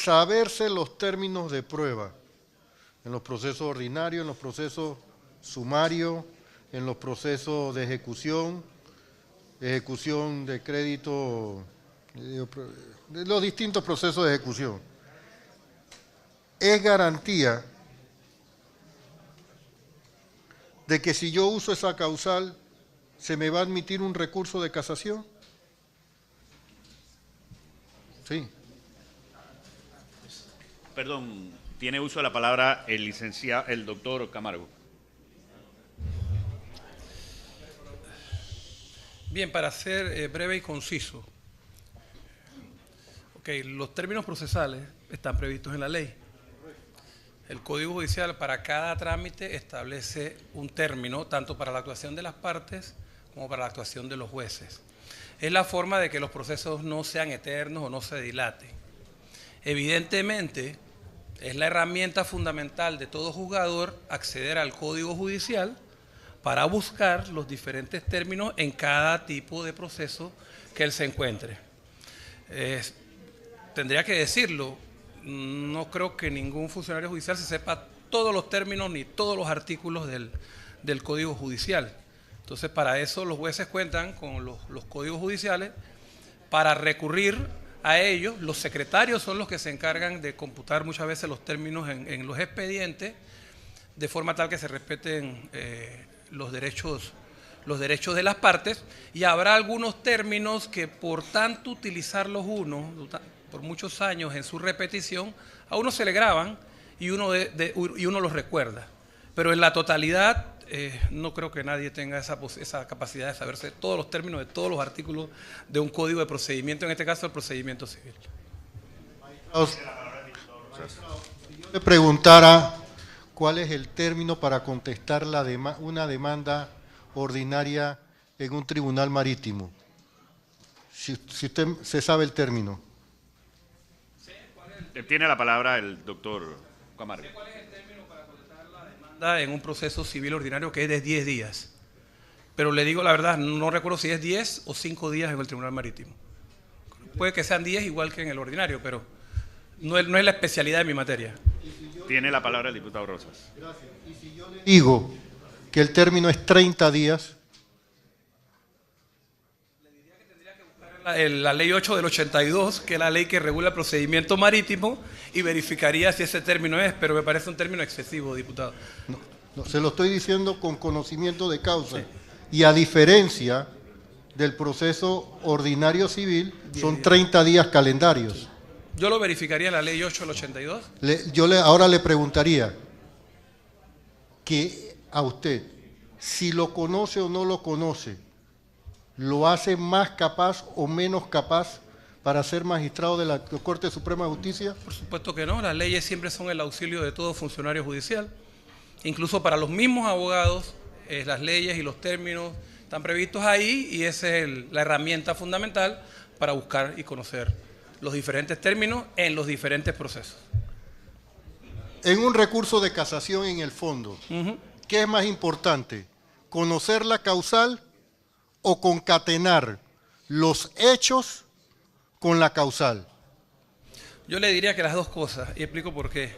saberse los términos de prueba en los procesos ordinarios, en los procesos sumarios, en los procesos de ejecución de crédito, de los distintos procesos de ejecución. Es garantía de que si yo uso esa causal, ¿se me va a admitir un recurso de casación? Sí. Perdón, tiene uso de la palabra el doctor Camargo. Bien, para ser breve y conciso. Los términos procesales están previstos en la ley. El Código Judicial para cada trámite establece un término, tanto para la actuación de las partes como para la actuación de los jueces. Es la forma de que los procesos no sean eternos o no se dilaten. Evidentemente, es la herramienta fundamental de todo juzgador acceder al Código Judicial para buscar los diferentes términos en cada tipo de proceso que él se encuentre. Tendría que decirlo, no creo que ningún funcionario judicial se sepa todos los términos ni todos los artículos del Código Judicial. Entonces, para eso los jueces cuentan con los códigos judiciales para recurrir a ellos. Los secretarios son los que se encargan de computar muchas veces los términos en los expedientes, de forma tal que se respeten los derechos de las partes, y habrá algunos términos que por tanto utilizarlos por muchos años en su repetición, a uno se le graban y uno los recuerda. Pero en la totalidad no creo que nadie tenga esa capacidad de saberse todos los términos de todos los artículos de un código de procedimiento, en este caso el procedimiento civil. Si yo le preguntara cuál es el término para contestar una demanda ordinaria en un tribunal marítimo, si usted se sabe el término. Tiene la palabra el doctor Camargo. ¿Cuál es el término para contestar la demanda en un proceso civil ordinario que es de 10 días? Pero le digo la verdad, no recuerdo si es 10 o 5 días en el tribunal marítimo. Puede que sean 10 igual que en el ordinario, pero no es la especialidad de mi materia. Tiene la palabra el diputado Rosas. Gracias. Y si yo le digo que el término es 30 días... La ley 8 del 82, que es la ley que regula el procedimiento marítimo, y verificaría si ese término es, pero me parece un término excesivo, diputado. No, se lo estoy diciendo con conocimiento de causa. Sí. Y a diferencia del proceso ordinario civil, son 30 días calendarios. Yo lo verificaría en la ley 8 del 82. Ahora le preguntaría que a usted, si lo conoce o no lo conoce, ¿lo hace más capaz o menos capaz para ser magistrado de la Corte Suprema de Justicia? Por supuesto que no, las leyes siempre son el auxilio de todo funcionario judicial. Incluso para los mismos abogados, las leyes y los términos están previstos ahí, y esa es la herramienta fundamental para buscar y conocer los diferentes términos en los diferentes procesos. En un recurso de casación en el fondo, ¿qué es más importante? ¿Conocer la causal o concatenar los hechos con la causal? Yo le diría que las dos cosas, y explico por qué.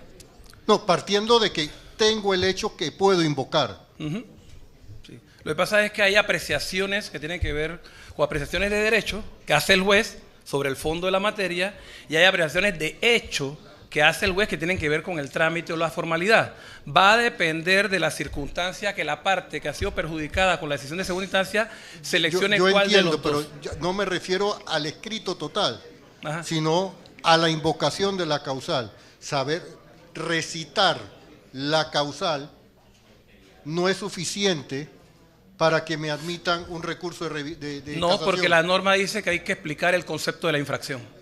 No, partiendo de que tengo el hecho que puedo invocar. Sí. Lo que pasa es que hay apreciaciones que tienen que ver con apreciaciones de derecho que hace el juez sobre el fondo de la materia, y hay apreciaciones de hecho que hace el juez que tienen que ver con el trámite o la formalidad. Va a depender de la circunstancia que la parte que ha sido perjudicada con la decisión de segunda instancia seleccione yo cuál entiendo, de los dos. Pero no me refiero al escrito total, sino a la invocación de la causal. Saber recitar la causal no es suficiente para que me admitan un recurso de No, casación. porque la norma dice que hay que explicar el concepto de la infracción.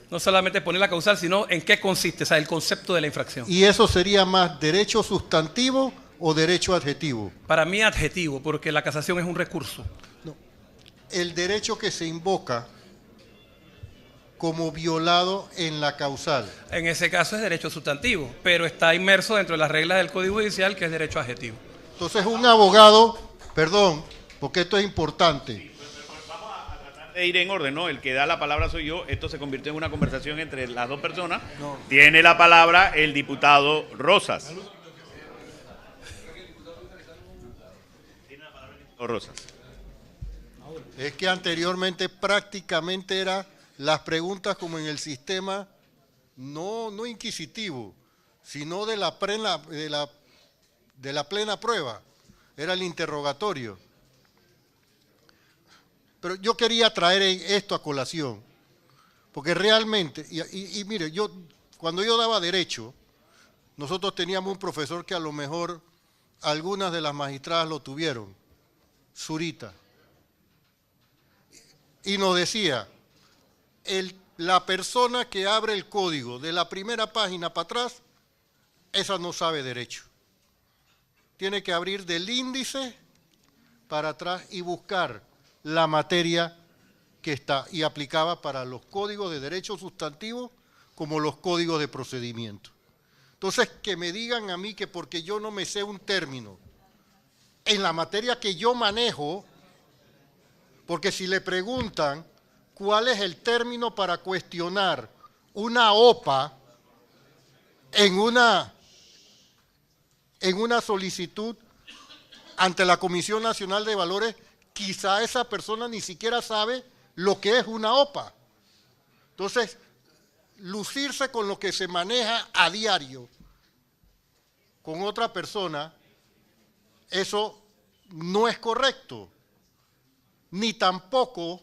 No solamente poner la causal, sino en qué consiste, o sea, el concepto de la infracción. ¿Y eso sería más derecho sustantivo o derecho adjetivo? Para mí adjetivo, porque la casación es un recurso. No. El derecho que se invoca como violado en la causal. En ese caso es derecho sustantivo, pero está inmerso dentro de las reglas del Código Judicial, que es derecho adjetivo. Entonces un abogado, perdón, porque esto es importante. Ir en orden, ¿no? El que da la palabra soy yo. Esto se convirtió en una conversación entre las dos personas. No. Tiene la palabra el diputado Rosas. Tiene la palabra el diputado Rosas. Es que anteriormente prácticamente eran las preguntas como en el sistema, no inquisitivo, sino de la plena prueba. Era el interrogatorio. Pero yo quería traer esto a colación, porque realmente, y mire, cuando yo daba derecho, nosotros teníamos un profesor que a lo mejor algunas de las magistradas lo tuvieron, Zurita, y nos decía, la persona que abre el código de la primera página para atrás, esa no sabe derecho. Tiene que abrir del índice para atrás y buscar la materia que está, y aplicaba para los códigos de derecho sustantivo como los códigos de procedimiento. Entonces, que me digan a mí que porque yo no me sé un término en la materia que yo manejo, porque si le preguntan cuál es el término para cuestionar una OPA en una solicitud ante la Comisión Nacional de Valores, quizá esa persona ni siquiera sabe lo que es una OPA. Entonces, lucirse con lo que se maneja a diario con otra persona, eso no es correcto. Ni tampoco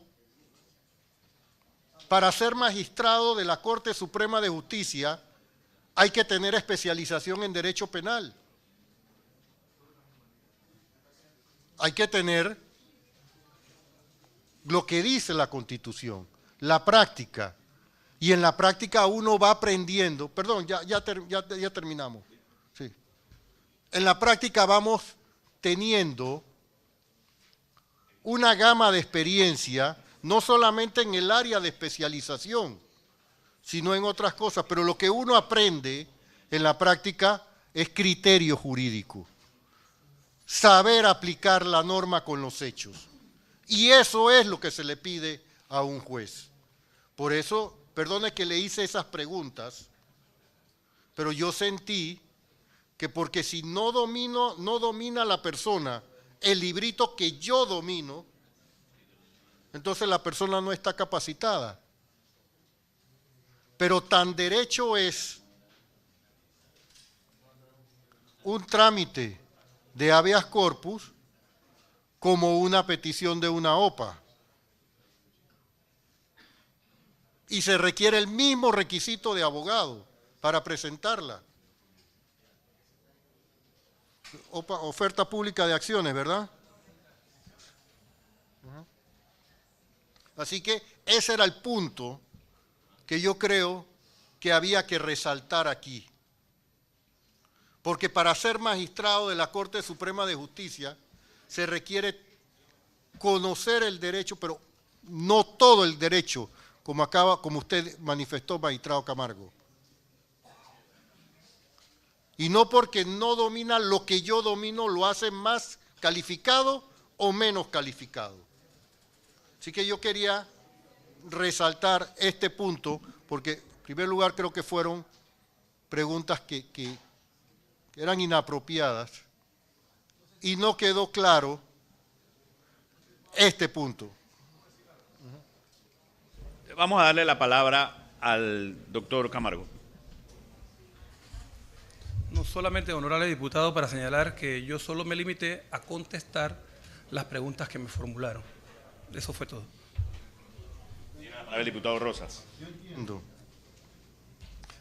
para ser magistrado de la Corte Suprema de Justicia hay que tener especialización en derecho penal. Hay que tener lo que dice la Constitución, la práctica. Y en la práctica uno va aprendiendo, perdón, ya terminamos. Sí. En la práctica vamos teniendo una gama de experiencia, no solamente en el área de especialización, sino en otras cosas. Pero lo que uno aprende en la práctica es criterio jurídico, saber aplicar la norma con los hechos. Y eso es lo que se le pide a un juez. Por eso, perdone que le hice esas preguntas, pero yo sentí que porque si no domina la persona el librito que yo domino, entonces la persona no está capacitada. Pero tan derecho es un trámite de habeas corpus como una petición de una OPA. Y se requiere el mismo requisito de abogado para presentarla. Oferta pública de acciones, ¿verdad? Así que ese era el punto que yo creo que había que resaltar aquí. Porque para ser magistrado de la Corte Suprema de Justicia se requiere conocer el derecho, pero no todo el derecho, como usted manifestó, magistrado Camargo. Y no porque no domina lo que yo domino lo hace más calificado o menos calificado. Así que yo quería resaltar este punto, porque en primer lugar creo que fueron preguntas que eran inapropiadas y no quedó claro este punto. Vamos a darle la palabra al doctor Camargo. No solamente, honorable diputado, para señalar que yo solo me limité a contestar las preguntas que me formularon. Eso fue todo. Tiene la palabra el diputado Rosas. Yo entiendo.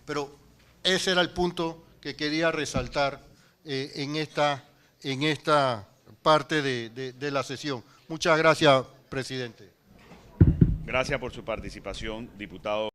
Pero ese era el punto que quería resaltar en esta parte de la sesión. Muchas gracias, presidente. Gracias por su participación, diputado.